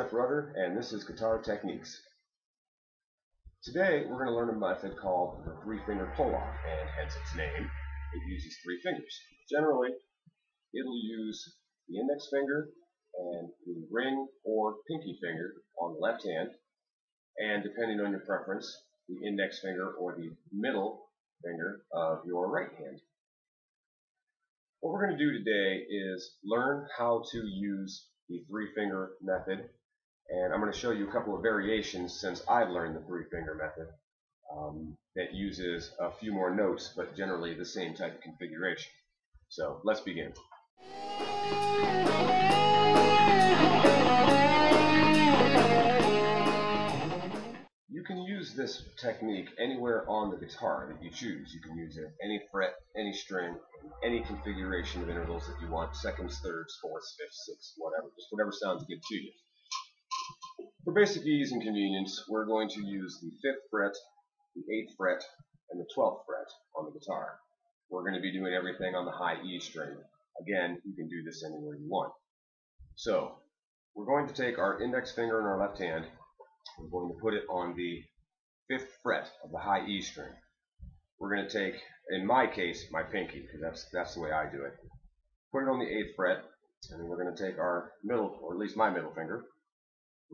Jeff Rudder, and this is Gtr Tnx. Today we're going to learn a method called the three-finger pull-off, and hence its name. It uses three fingers. Generally, it'll use the index finger and the ring or pinky finger on the left hand, and depending on your preference, the index finger or the middle finger of your right hand. What we're going to do today is learn how to use the three-finger method, and I'm going to show you a couple of variations since I've learned the three-finger method that uses a few more notes, but generally the same type of configuration. So let's begin. You can use this technique anywhere on the guitar that you choose. You can use it any fret, any string, any configuration of intervals that you want, seconds, thirds, fourths, fifths, sixths, whatever, just whatever sounds good to you. For basic ease and convenience, we're going to use the 5th fret, the 8th fret, and the 12th fret on the guitar. We're going to be doing everything on the high E string. Again, you can do this anywhere you want. So, we're going to take our index finger in our left hand. We're going to put it on the 5th fret of the high E string. We're going to take, in my case, my pinky, because that's the way I do it. Put it on the 8th fret, and then we're going to take our middle, or at least my middle finger.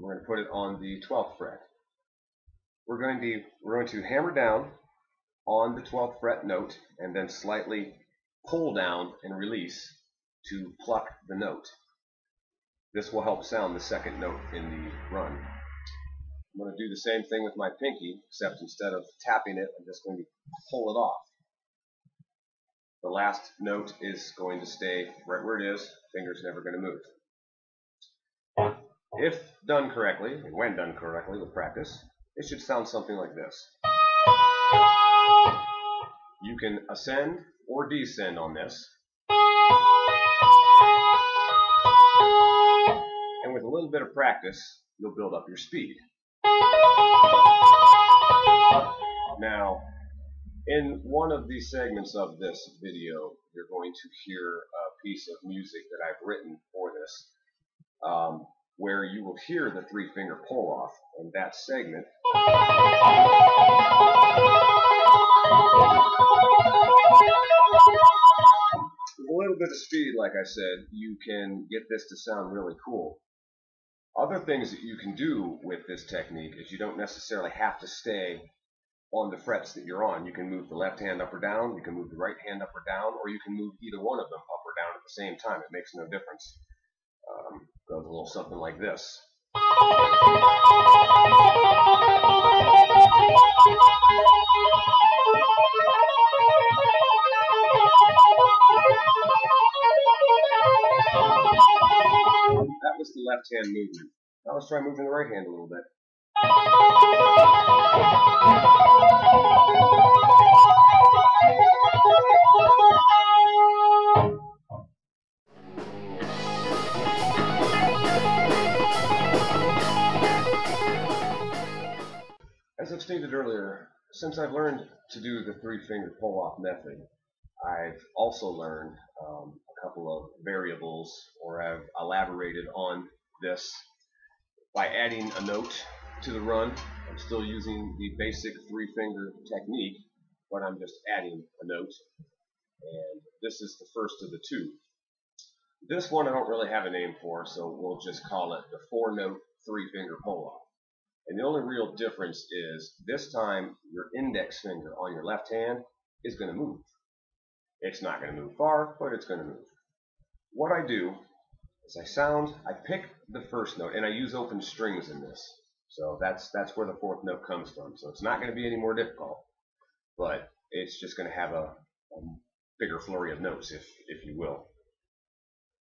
We're going to put it on the 12th fret. We're going to hammer down on the 12th fret note, and then slightly pull down and release to pluck the note. This will help sound the second note in the run. I'm going to do the same thing with my pinky, except instead of tapping it, I'm just going to pull it off. The last note is going to stay right where it is. Finger's never going to move. If done correctly, and when done correctly with practice, it should sound something like this. You can ascend or descend on this. And with a little bit of practice, you'll build up your speed. Now, in one of the segments of this video, you're going to hear a piece of music that I've written for this, where you will hear the three-finger pull-off, and that segment with a little bit of speed, like I said, you can get this to sound really cool. Other things that you can do with this technique is you don't necessarily have to stay on the frets that you're on. You can move the left hand up or down, you can move the right hand up or down, or you can move either one of them up or down at the same time. It makes no difference. Goes a little something like this. That was the left hand movement. Now let's try moving the right hand a little bit. As I've stated earlier, since I've learned to do the three-finger pull-off method, I've also learned a couple of variables, or I've elaborated on this by adding a note to the run. I'm still using the basic three-finger technique, but I'm just adding a note, and this is the first of the two. This one I don't really have a name for, so we'll just call it the 4-note three-finger pull-off. And the only real difference is this time your index finger on your left hand is going to move. It's not going to move far, but it's going to move. What I do is I pick the first note, and I use open strings in this. So that's where the 4th note comes from. So it's not going to be any more difficult, but it's just going to have a bigger flurry of notes, if you will.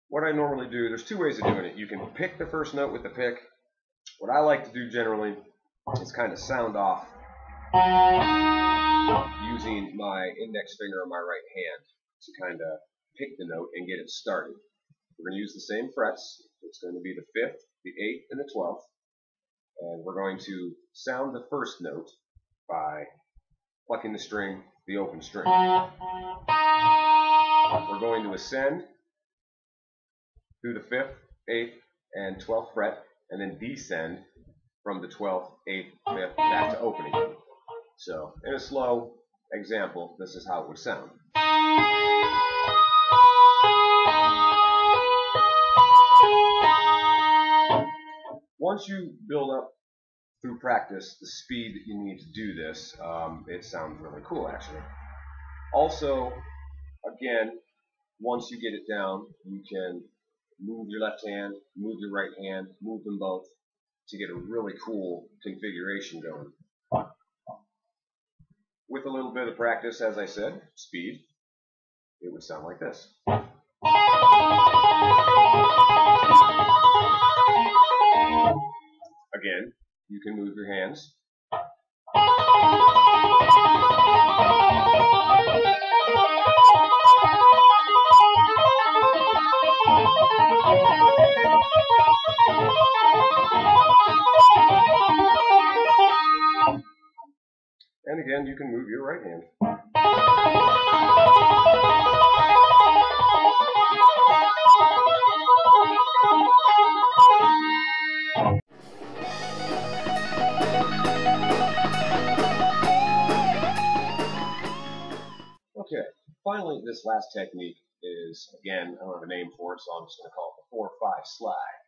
What I normally do, there's two ways of doing it. You can pick the first note with the pick. What I like to do generally is kind of sound off using my index finger on my right hand to kind of pick the note and get it started. We're going to use the same frets. It's going to be the 5th, the 8th, and the 12th. And we're going to sound the first note by plucking the string, the open string. We're going to ascend through the 5th, 8th, and 12th fret, and then descend from the 12th, 8th, 5th back to open again. So in a slow example, this is how it would sound. Once you build up through practice the speed that you need to do this, it sounds really cool actually. Also, again, once you get it down, you can move your left hand, move your right hand, move them both to get a really cool configuration going. With a little bit of practice, as I said, speed, it would sound like this. Again, you can move your hands. And again, you can move your right hand. Okay, finally, this last technique is, again, I don't have a name for it, so I'm just going to call it the 4-5 slide.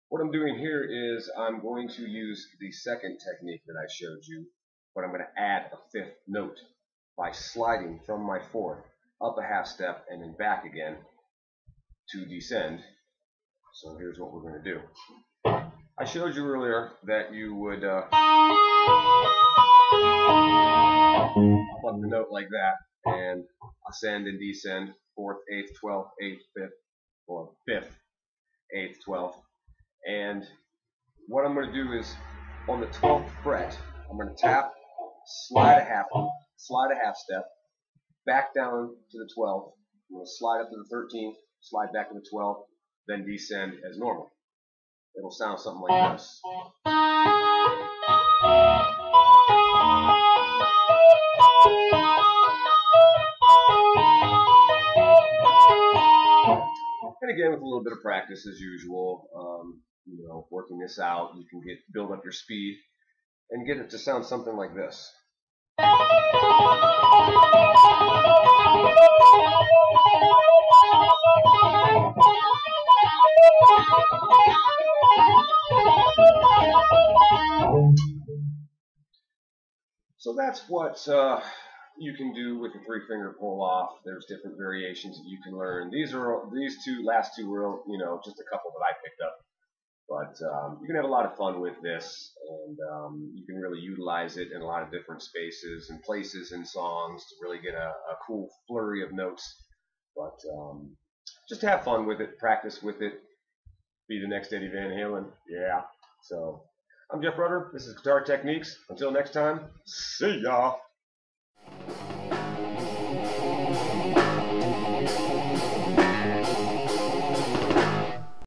What I'm doing here is I'm going to use the second technique that I showed you, but I'm going to add a 5th note by sliding from my 4th up a half step and then back again to descend. So here's what we're going to do. I showed you earlier that you would pluck the note like that and ascend and descend 4th, 8th, 12th, 8th, 5th, or 5th, 8th, 12th. And what I'm going to do is on the 12th fret, I'm going to tap, slide a half step, back down to the 12th. I'm going to slide up to the 13th, slide back to the 12th, then descend as normal. It'll sound something like this. And again, with a little bit of practice as usual, working this out, you can build up your speed and get it to sound something like this. So that's what you can do with the 3-finger pull off. There's different variations that you can learn. These last two were, just a couple that I picked up. But you can have a lot of fun with this, and you can really utilize it in a lot of different spaces and places in songs to really get a cool flurry of notes. But just have fun with it, practice with it, be the next Eddie Van Halen. Yeah. So I'm Jeff Rudder. This is Guitar Techniques. Until next time, see ya.